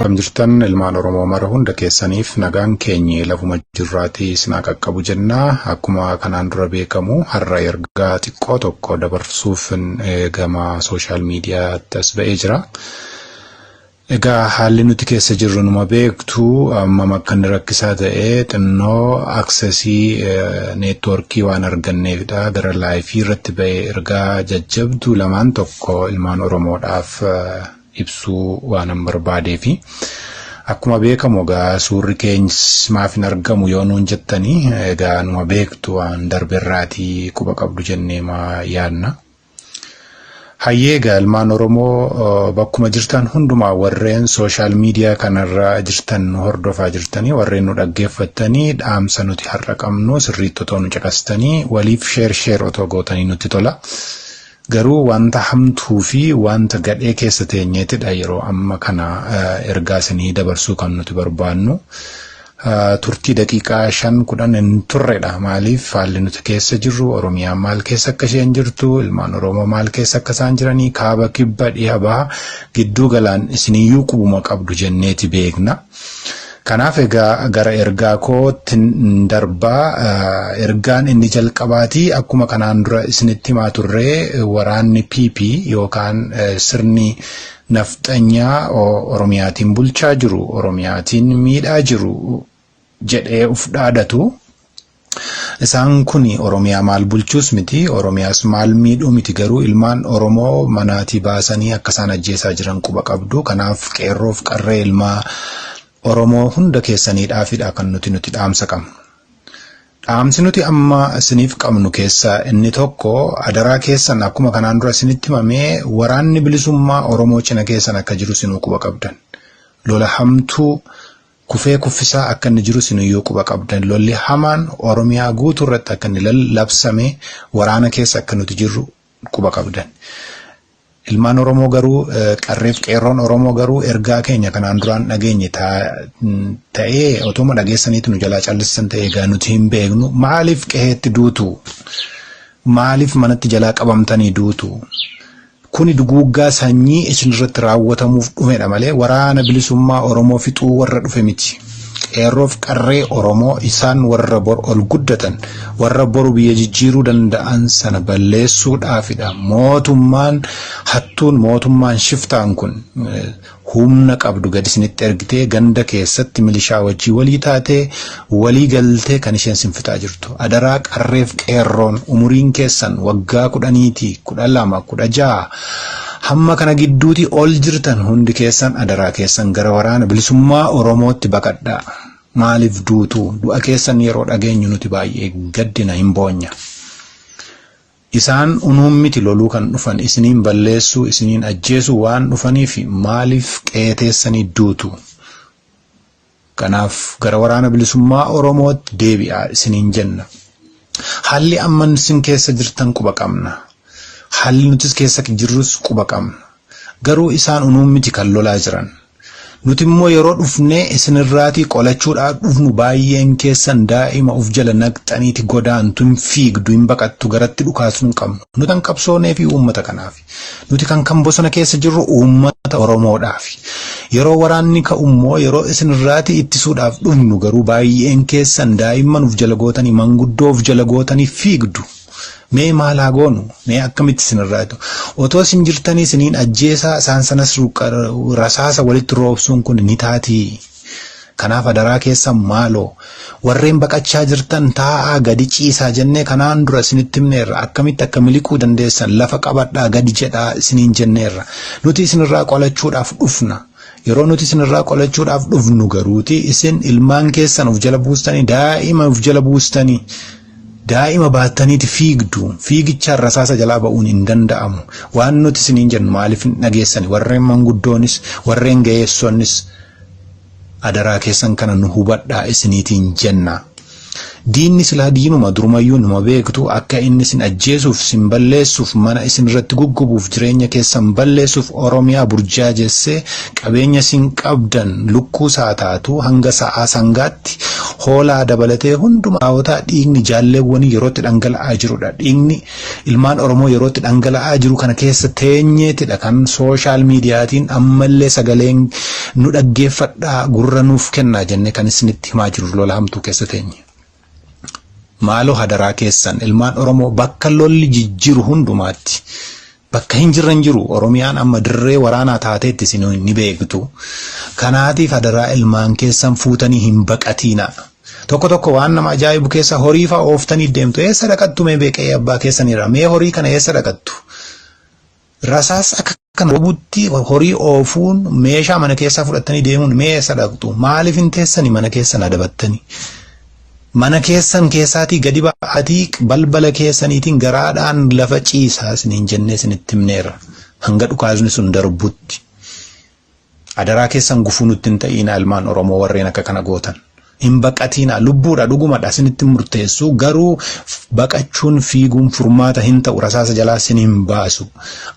Akkam jirtan ilmaan Oromoo mara hunda keessaniif nagaan keenya lafuma jirraatii isin qaqqabu jennaa. Akkuma kanaan dura beekamu har'a ergaa xiqqoo tokko dabarsuuf gama sooshaal miidiyaatti as ba'ee jira. Egaa haalli nuti keessa jirru numa beektu amma makkanni rakkisaa ta'ee xinnoo aksesii neetwoorkii waan arganneefidha. Gara laayifii irratti ba'ee ergaa jajjabduu lamaan tokko ilmaan Oromoodhaaf ibsuu waan barbaadee fi akkuma beekamu egaa suurri keenya maaf hin argamu yoo nuun jettanii egaa numa beektu waan darbeerraatii quba qabdu jennee maa yaadna. Hayyee egaa ilmaan Oromoo bakkuma jirtan hundumaa warreen sooshaal miidiyaa kanarra jirtan hordofaa jirtanii warreen nu dhaggeeffattanii dhaamsa nuti har'a qabnu sirriitti otoo nu caqastanii waliif sheer otoo gootanii nutti tola. Garuu wanta hamtuu fi wanta gadhee keessa teenyeetidha yeroo amma kana ergaa isinii dabarsuu kan nuti barbaannu. Turtii daqiiqaa 5-10 hin turredha. Maaliif haalli nuti keessa jirru Oromiyaan maal keessa akka isheen jirtu ilmaan Oromoo maal keessa akka isaan jiranii kaaba kibba dhiha baha gidduu galaan isiniyyuu qubuma qabdu jenneeti beekna. Kanaaf egaa gara ergaa kootti darbaa ergaan inni jalqabaatii akkuma kanaan dura isinitti himaa turree waraanni PP yookaan sirni nafxanyaa Oromiyaatiin bulchaa jiru Oromiyaatiin miidhaa jiru jedhee uf dhaadatu. Isaan kun Oromiyaa maal bulchuus miti Oromiyaas maal miidhuu miti garuu ilmaan Oromoo manaatii baasanii akka isaan ajjeesaa jiran quba qabdu. Kanaaf qeerroof qarree ilmaa Oromoo hunda keessaniidhaafidha kan nuti dhaamsa qabnu. Dhaamsi nuti amma isiniif qabnu keessaa inni tokko adaraa keessan akkuma kanaan dura isinitti himamee waraanni bilisummaa Oromoo cina keessan akka jiru isinuu quba qabdan. Lola hamtuu kufee kuffisaa akka inni jiru isinuyyuu quba qabdan. Lolli hamaan Oromiyaa guutuu irratti akka inni labsame waraana keessa akka nuti jirru quba qabdan. Ilmaan Oromoo garuu qarreef qeerroon Oromoo garuu ergaa keenya kanaan duraan dhageenye ta'ee otuma dhageessaniitu nu jalaa callisan ta'ee egaa nuti hin beeknu maaliif qe'eetti duutu maaliif manatti jalaa qabamtanii duutu kuni duguuggaa sanyii isinirratti raawwatamuuf dhufedha malee waraana bilisummaa Oromoo fixuu warra dhufe miti. Qeerroof qarree Oromoo isaan warra bor ol guddatan warra boru biyya jijjiiruu danda'an sana balleessuudhaafidha. Mootummaan hattuun mootummaan shiftaan kun humna qabdu gadi isinitti ergitee ganda keessatti milishaa wajjii walii taatee walii galtee kan isheen sinfitaa jirtu. Adaraa qarreef qeerroon umuriin keessan waggaa 10 12 16 hamma kana gidduuti ol jirtan hundi keessan adaraa keessan gara waraana bilisummaa Oromootti baqadhaa. Maaliif duutu du'a keessan yeroo dhageenyu nuti baay'ee gaddina hin boonya. Isaan unuun miti loluu kan dhufan isiniin balleessuu isiniin ajjeesuu waan dhufaniif maaliif qeeteessanii duutu. Kanaaf gara waraana bilisummaa Oromootti deebi'aa isiniin jenna. Haalli amma isin keessa jirtan quba qabna. Haalli nutis keessa jirrus quba qabna. Garuu isaan unuun miti kan lolaa jiran. Nuti immoo yeroo dhufnee isinirraatii qolachuudhaaf dhufnu baay'een keessan daa'ima of jala naqxaniiti godaantu hin fiigdu hin baqattu garatti dhukaasuu hin qabnu. Nuti kan qabsoonee fi uummata kanaaf. Nuti kan bosona keessa jirru uummata Oromoodhaaf. Yeroo waraanni ka'ummoo yeroo isinirraatii ittisuudhaaf dhufnu garuu baay'een keessan daa'imman of jala gootanii manguddoo of jala gootanii fiigdu. Mee maal haa goonu? Mee akkamitti isinirraatu? Otoo isin jirtanii isiniin ajjeesaa isaan sanas rasaasa walitti roobsuun kun ni taatii. Kanaaf adaraa keessan maaloo warreen baqachaa jirtan taa'aa gadi ciisaa jennee kanaan dura isinitti himneerra akkamitti akka miliquu dandeessan lafa qabadhaa gadi jedhaa isiniin jenneerra. Nuti isinirraa qolachuudhaaf dhufna. Yeroo nuti isinirraa qolachuudhaaf dhufnu garuuti isin ilmaan keessan of jala buustanii daa'ima of jala buustanii daa'ima baattaniiti fiigdu. Fiigichaan rasaasa jalaa ba'uun hin danda'amu. Waan nuti isiniin jennu maaliif hin dhageessani? Warreen manguddoonis warreen ga'eessoonnis adaraa keessan kana nu hubadhaa isiniitiin jenna. diinni silaa diinuma durumayyuu numa beektu akka inni sin ajjeesuuf sin balleessuuf mana isin irratti guggubuuf jireenya keessan balleessuuf Oromiyaa burjaajessee qabeenya sin qabdan lukkuu saataatu hanga sa'aa sangaatti hoolaa dabalatee hunduma hawwataa dhiigni jaalleewwanii yerootti dhangala'aa jirudha. Dhiigni ilmaan Oromoo yerootti dhangala'aa jiru kana keessa teenyeetidha kan sooshaal miidiyaatiin ammallee sagaleen nu dhaggeeffadhaa gurra nuuf kennaa jennee kan isinitti himaa jiru lola hamtuu keessa teenye. Maaloo hadaraa keessan ilmaan Oromoo bakka lolli jijjiru hundumaatti bakka hin jirran jiru Oromiyaan amma dirree waraanaa taateetti isin ni beektu. Kanaatiif hadaraa ilmaan keessan fuutanii hin baqatiina. Tokko waan nama ajaa'ibu keessa horii fa'aa ooftanii deemtu eessa dhaqattu mee beeqee abbaa keessaniirra mee horii kana eessa dhaqattu? Rasaas akka kana robutti horii oofuun meeshaa mana keessaa fudhattanii deemuun mee eessa dhaqxu? Maaliif hin teessanii mana keessan adabattanii? Mana keessan keessaatii gadi ba'aatii balbala keessaniitiin garaadhaan lafa ciisaa isiniin jennee isinitti himneerra hanga dhukaasni sun darbutti. Adaraa keessan gufuu nutti hin ta'iina ilmaan Oromoo warreen akka kana gootan. Hin baqatiina lubbuudha dhugumadha isinitti murteessu garuu baqachuun fiiguun furmaata hin ta'u rasaasa jalaa isiniin baasu.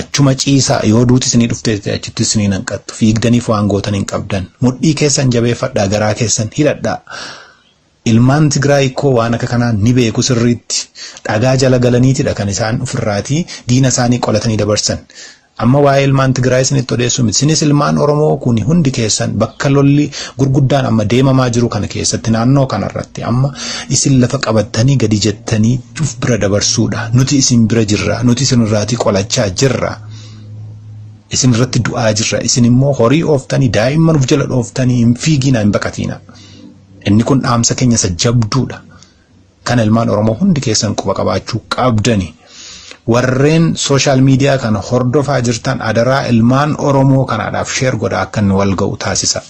Achuma ciisaa yoo duuti isinii dhufteetti achitti isiniin hanqattu fiigdaniif waan gootan hin qabdan. Mudhii keessan jabeeffadhaa garaa keessan hidhadhaa. Ilmaan Tigraay koo waan akka kanaa ni beeku sirriitti dhagaa jala galaniitidha kan isaan ofirraatii diina isaanii qolatanii dabarsan. Amma waa'ee ilmaan Tigraay isinitti odeessu miti. Isinis ilmaan Oromoo kun hundi keessan bakka lolli gurguddaan amma deemamaa jiru kana keessatti naannoo kanarratti amma isin lafa qabattanii gadi jettanii cuf bira dabarsuudha. Nuti isin bira jirra. Nuti isin irraatii qolachaa jirra. Isin irratti du'aa jirra. Isin immoo horii ooftanii daa'imman uf jala dhooftanii hin fiigina hin baqatiina. Inni kun dhaamsa keenya jabduudha. Kan ilmaan Oromoo hundi keessan quba qabaachuu qabdani. Warreen sooshaal miidiyaa kana hordofaa jirtan adaraa ilmaan Oromoo kanaadhaaf sheer godhaa akka inni wal ga'u taasisa.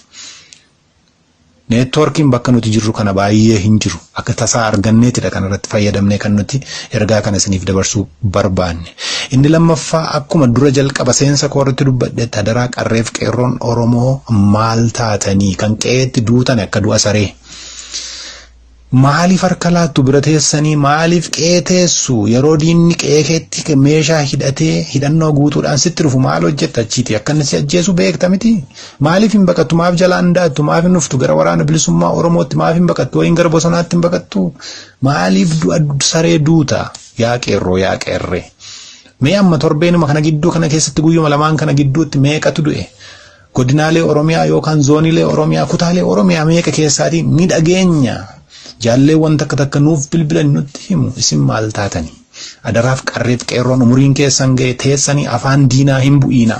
Neetwoorkiin bakka nuti jirru kana baay'ee hin jiru. Akka tasaa arganneetidha kanarratti fayyadamnee kan nuti ergaa kana isiniif dabarsuu barbaanne. Inni lammaffaa akkuma dura jalqaba seensa koorratti dubbadhetti adaraa qarreef qeerroon Oromoo maal taatanii kan qe'eetti duutan akka du'a saree. Maaliif harka laattu bira teessanii maaliif qe'ee teessu yeroo diinni qe'ee keetti meeshaa hidhatee hidhannoo guutuudhaan sitti dhufu maal hojjetta achiiti akka inni si ajjeesu beekta miti? Maaliif hin baqattu maaf jalaan daattu maaf hin dhuftu gara waraana bilisummaa Oromootti maaf hin baqattu wayin gara bosonaatti hin baqattu? Maaliif du'a saree duuta yaa qeerroo yaa qeerree? Mee amma torbeenuma kana gidduu kana keessatti guyyuma lamaan kana gidduutti meeqatu du'e? Godinaalee Oromiyaa yookaan zooniilee Oromiyaa kutaalee Oromiyaa meeqa keessaatii ni dhageenya? Jaalleewwan takka nuuf bilbilan nutti himu isin maal taatanii? Adaraaf qarreef qeerroon umuriin keessan ga'e teessanii afaan diinaa hin bu'iina.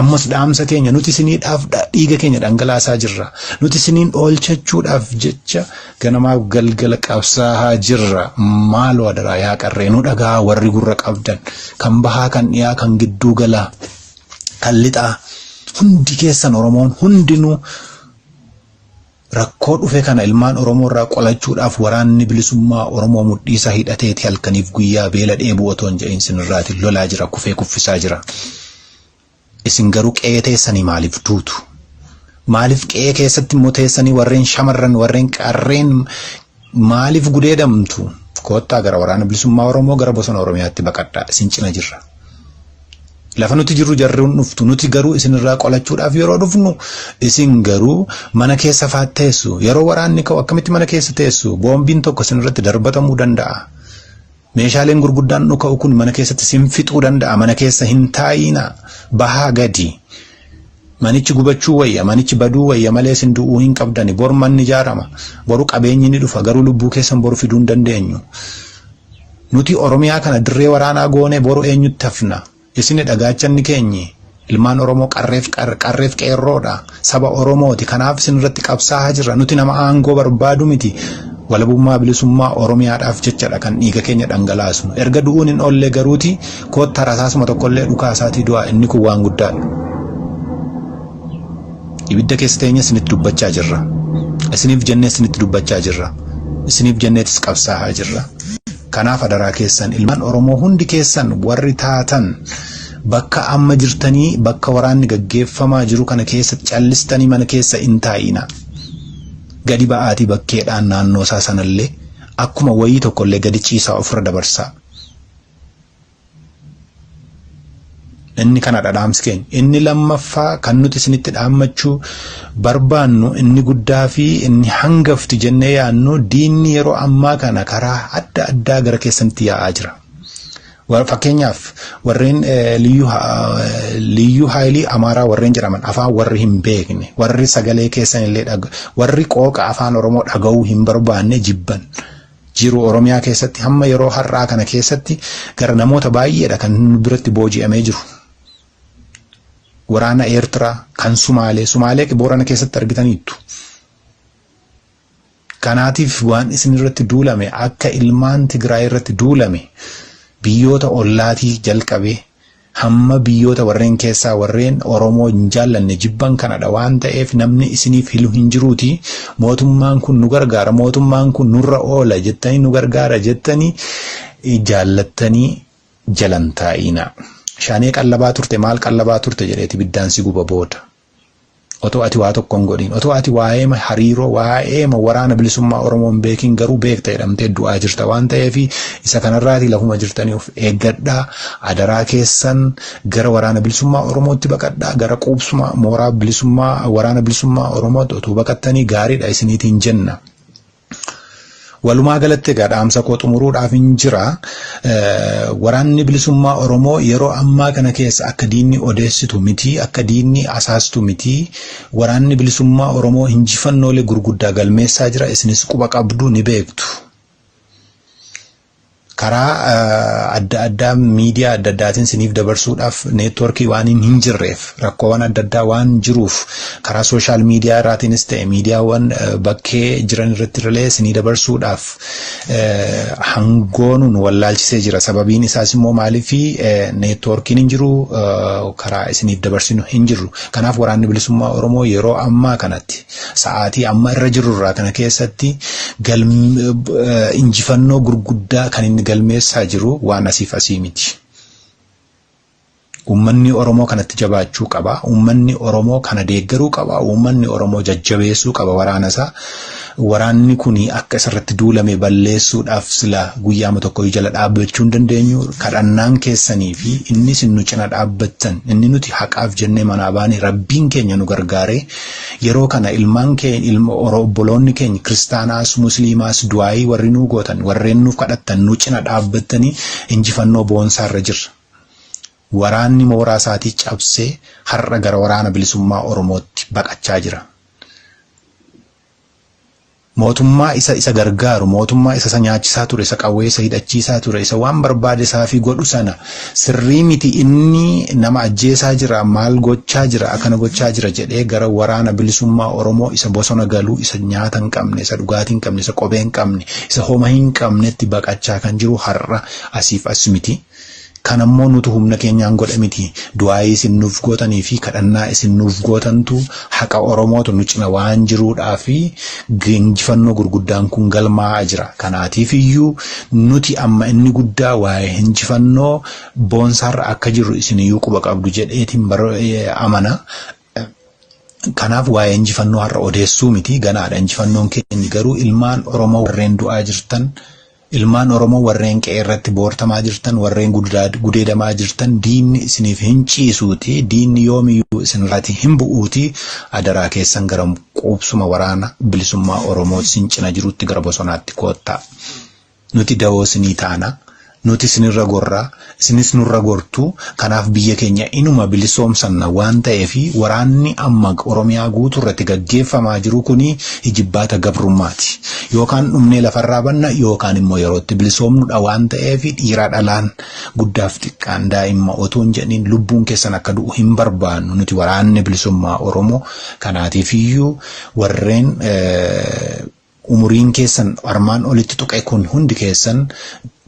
Ammas dhaamsa keenya nuti isiniidhaaf dhiiga keenya dhangalaasaa jirra. Nuti isiniin oolchachuudhaaf jecha ganamaaf galgala qabsaa'aa jirra. Maaloo adaraa yaa qarree nu dhagaa warri gurra qabdan kan bahaa kan dhiyaa kan gidduu galaa kan lixaa hundi keessan Oromoon hundinuu rakkoo dhufe kana ilmaan Oromoo irraa qolachuudhaaf waraanni bilisummaa Oromoo mudhiisa hidhateeti halkaniif guyyaa beela dheebuu otoo hin jedhin sinirraati lolaa jira kufee kuffisaa jira. Isin garuu qe'ee teessanii maaliif duutu? Maaliif qe'ee keessatti immoo teessanii warreen shamarran warreen qarreen maaliif gudeedamtu? Koottaa gara waraana bilisummaa Oromoo gara bosona Oromiyaatti baqadhaa isin cina jirra. Lafa nuti jirru jarruun dhuftu nuti garuu isinirraa qolachuudhaaf yeroo dhufnu isin garuu mana keessa faatteessu yeroo waraanni ka'u akkamitti mana keessa teessu boombiin tokko isinirratti darbatamuu danda'a. Meeshaaleen gurguddaan dhuka'u kun mana keessatti isin fixuu danda'a mana keessa hin taa'iina bahaa gadi. Manichi gubachuu wayya manichi baduu wayya malee isin du'uu hin qabdani bor manni ijaarama boru qabeenyi ni dhufa garuu lubbuu keessan boru fiduu hin dandeenyu. Nuti Oromiyaa kana dirree waraanaa goone boru eenyutti hafna? Isin dhagaachanni keenyi ilmaan Oromoo qarreef qeerroodha saba Oromooti kanaaf isin irratti qabsaa'aa jirra nuti nama aangoo barbaadu miti walabummaa bilisummaa Oromiyaadhaaf jechadha kan dhiiga keenya dhangalaasnu erga du'uun hin oolle garuuti kootta rasaasuma tokkollee dhukaasaatii du'a inni kun waan guddaadha. Ibidda keessa teenya isinitti dubbachaa jirra isiniif jennee isinitti dubbachaa jirra isiniif jenneetis qabsaa'aa jirra. Kanaaf adaraa keessan ilmaan Oromoo hundi keessan warri taatan bakka amma jirtanii bakka waraanni gaggeeffamaa jiru kana keessatti callistanii mana keessa hin taa'ina. gadi ba'aatii bakkeedhaan naannoo isaa sanallee akkuma wayii tokkollee gadi ciisaa ofirra dabarsaa. Inni kana dhaamsi keenya. Inni lammaffaa kan nuti isinitti dhaammachuu barbaannu inni guddaa fi inni hangafti jennee yaannu diinni yeroo ammaa kana karaa adda addaa gara keessanitti yaa'aa jira. Fakkeenyaaf warreen liyyuu haayilii amaaraa warreen jedhaman afaan warri hin beekne warri sagalee keessanillee warri qooqa afaan Oromoo dhaga'uu hin barbaanne jibban jiru Oromiyaa keessatti hamma yeroo har'aa kana keessatti gara namoota baay'eedha kan biratti booji'amee jiru. Waraana Eertiraa kan Sumaalee Boorana keessatti argitaniittu. Kanaatiif waan isin irratti duulame akka ilmaan Tigraay irratti duulame biyyoota ollaatii jalqabee hamma biyyoota warreen keessaa warreen Oromoo hin jaallanne jibban kanadha waan ta'eef namni isiniif hilu hin jiruuti. Mootummaan kun nu gargaara, mootummaan kun nurra oola jettanii nu gargaara jettanii jaallattanii jalan taa'ina. Shaanee qallabaa turte maal qallabaa turte jedheeti biddaan si guba booda. Otoo ati waa tokko hin godhin, otoo ati waa'ee hariiroo waa'ee waraana bilisummaa Oromoo hin beekin garuu beekta jedhamtee du'aa jirta waan ta'eef isa kanarraati lafuma jirtanii of eeggadhaa. Adaraa keessan gara waraana bilisummaa Oromootti baqadhaa, gara quubsuma mooraa bilisummaa waraana bilisummaa Oromootti otoo baqattanii gaariidha isiniitiin jenna. Walumaa galatti dhaamsa koo xumuruudhaaf hin jira. Waraanni bilisummaa Oromoo yeroo ammaa kana keessa akka diinni odeessitu miti, akka diinni asaastu miti. Waraanni bilisummaa Oromoo injifannoolee gurguddaa galmeessaa jira. Isinis quba qabdu ni beektu. Karaa adda addaa miidiyaa adda addaatiin isiniif dabarsuudhaaf neetworkii waan hin jirreef rakkoowwan adda addaa waan jiruuf karaa sooshaal miidiyaa irraatiinis ta'e miidiyaawwan bakkee jiran irratti illee isinii dabarsuudhaaf hangoonuun wallaalchisee jira. Sababiin isaas immoo maaliifi neetworkiin hin jiru karaa isiniif dabarsinu hin jiru. Kanaaf waraanni bilisummaa Oromoo yeroo ammaa kanatti sa'aatii amma irra jirurraa kana keessatti injifannoo gurguddaa kan inni galmeessaa jiru waan asiif asii miti. Uummanni Oromoo kanatti jabaachuu qaba. Uummanni Oromoo kana deeggaruu qaba. Uummanni Oromoo jajjabeessuu qaba waraanasaa. Waraanni kuni akka isarratti duulame balleessuudhaaf sila guyyaama tokko jala dhaabbachuu hin dandeenyu. Kadhannaan keessanii fi inni isin nu cina dhaabbattan inni nuti haqaaf jennee manaa baane Rabbiin keenya nu gargaaree yeroo kana ilmaan keenya obboloonni keenya kiristaanaas musliimaas du'aayii warri nu gootan warreen nuuf kadhattan nu cina dhaabbattanii injifannoo boonsaarra jirra. Waraanni mooraa isaatii cabsee har'a gara waraana bilisummaa Oromootti baqachaa jira. Mootummaa isa gargaaru, mootummaa isa nyaachisaa ture, isa qawwee isa hidhachiisaa ture, isa waan barbaade isaafi godhu sana sirrii miti inni nama ajjeesaa jira, maal gochaa jira, akkana gochaa jira jedhee gara waraana bilisummaa Oromoo isa bosona galuu, isa nyaata hin qabne, isa dhugaatii hin qabne, isa kophee hin qabne, isa homa hin qabnetti baqachaa kan jiru har'a asiif as miti. Kanammoo nuti humna keenyaan godha miti. Du'aayii isin nuuf gootanii fi kadhannaa isin nuuf gootantu haqa Oromootu nu cina waan jiruudhaa fi injifannoo gurguddaan kun galmaa'aa jira. Kanaatiif iyyuu nuti amma inni guddaa waa'ee injifannoo boonsaarra akka jirru isin iyyuu quba qabdu jedheetiin amana. Kanaaf waa'ee injifannoo har'a odeessuu miti ganaadha. Injifannoon keenya garuu ilmaan Oromoo warreen du'aa jirtan, ilmaan Oromoo warreen qe'ee irratti boortamaa jirtan, warreen gudeedamaa jirtan diinni isiniif hin ciisuuti, diinni yoomiyyuu isinirraati hin bu'uuti. Adaraa keessan gara quubsuma waraana bilisummaa Oromoo isin cina jirutti gara bosonaatti koottaa. Nuti dawoo isinii taana. Nuti isinirra gorraa, isinis nurra gortu. Kanaaf biyya keenya inuma bilisoomsanna waan ta'eef waraanni amma Oromiyaa guutuu irratti gaggeeffamaa jiru kuni hijibbaata gabrummaati. Yookaan dhumnee lafarraa banna yookaan immoo yerootti bilisoomnudha waan ta'eef dhiiraa dhalaan guddaaf xiqqaan daa'imma otoo hin jedhin lubbuun keessan akka du'u hin barbaannu nuti waraanni bilisummaa Oromoo. Kanaatiif iyyuu warreen umuriin keessan armaan olitti tuqe kun hundi keessan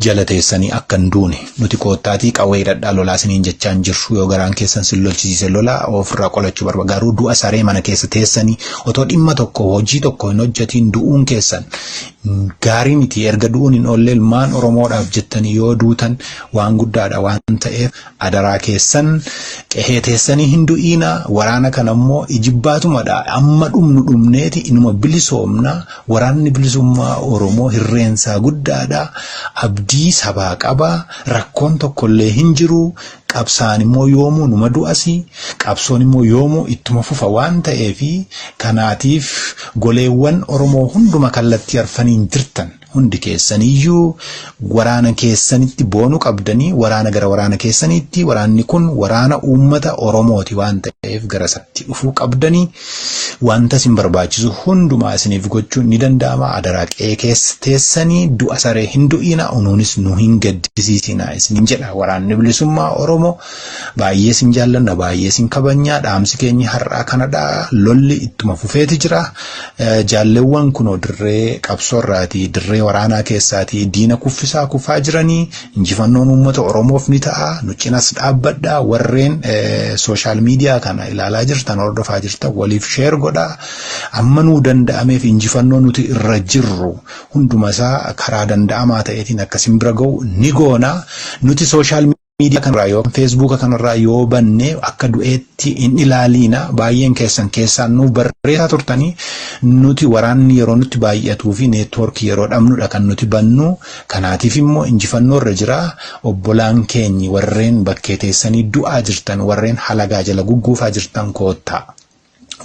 jala teessanii akka hin duune nuti koottaatii qawwee hidhadhaa lolaa isiniin jechaan jirru. Yoo garaan keessan sin lolchisiise lolaa ofirraa qolachuu barbaada. Garuu du'a saree mana keessa teessanii otoo dhimma tokko hojii tokko hin hojjetiin du'uun keessan gaarii miti erga du'uun hin oolle ilmaan Oromoodhaaf jettanii yoo duutan waan guddaadha waan ta'eef adaraa keessan qehee teessanii hin du'iina. Waraana kana immoo ijibbaatumadha amma dhumneeti inuma bilisoomna. Waraanni bilisummaa Oromoo hirreensaa guddaadha. Abdii sabaa qaba. Rakkoon tokkollee hin jiru. Qabsaan immoo yoomuu numa du'asi. Qabsoon immoo yoomuu ittuma fufa waan ta'eefi kanaatiif goleewwan Oromoo hunduma kallattii arfaniin jirtan hundi keessaniyyuu waraana keessanitti boonu qabdanii waraana gara waraana keessanitti. Waraanni kun waraana uummata Oromooti waan ta'eef gara satti dhufuu qabdanii. Wanta isin barbaachisu hundumaa isiniif gochuun ni danda'ama. Adaraa qe'ee keessa teessanii du'a saree hin du'iina. Unuunis nu hin gaddisiisinaa isiniin jedha waraanni bilisummaa Oromoo. Baay'ee isin jaallanna, baay'ee isin kabajnaa. Dhaamsi keenya har'aa kanadha. Lolli ittuma fufeeti jira. Jaalleewwan kunoo dirree qabsoorraati, dirree waraanaa keessaati diina kuffisaa kufaa jiranii. Injifannoon uummata Oromoof ni ta'a. Nu cinas dhaabbadha. Warreen sooshaal miidiyaa kana ilaalaa jirtan, hordofaa jirtan waliif sheer godha. Amma nuu danda'ameef injifannoo nuti irra jirru hunduma isaa karaa danda'amaa ta'eetiin akkasiin bira ga'u ni goona. Nuti sooshaal miidiyaa kanarraa yookaan feesbuuka kanarraa yoo banne akka du'eetti hin ilaaliina. Baay'een keessaan nuuf barreessaa turtanii nuti waraanni yeroo nutti baay'atuu fi neetwoorkii yeroo dhabnudha kan nuti bannu. Kanaatiif immoo injifannoo irra jira. Obbolaan keenyi warreen bakkee teessanii du'aa jirtan, warreen halagaa jala gugguufaa jirtan koottaa.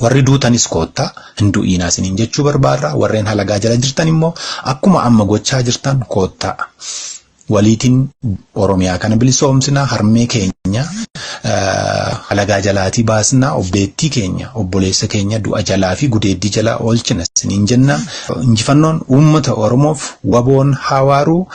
Warri duutanis koottaa hin du'iinaa isiniin jechuu barbaarra. Warreen halagaa jala jirtan immoo akkuma amma gochaa jirtan koottaa. Waliitiin Oromiyaa kana bilisoomsina. Harmee keenya halagaa jalaatii baasna. Obboleettii keenya obboleessa keenya du'a jalaa fi gudeeddii jalaa oolchina isiniin jenna. Injifannoon uummata Oromoof, waboon haa waaruu.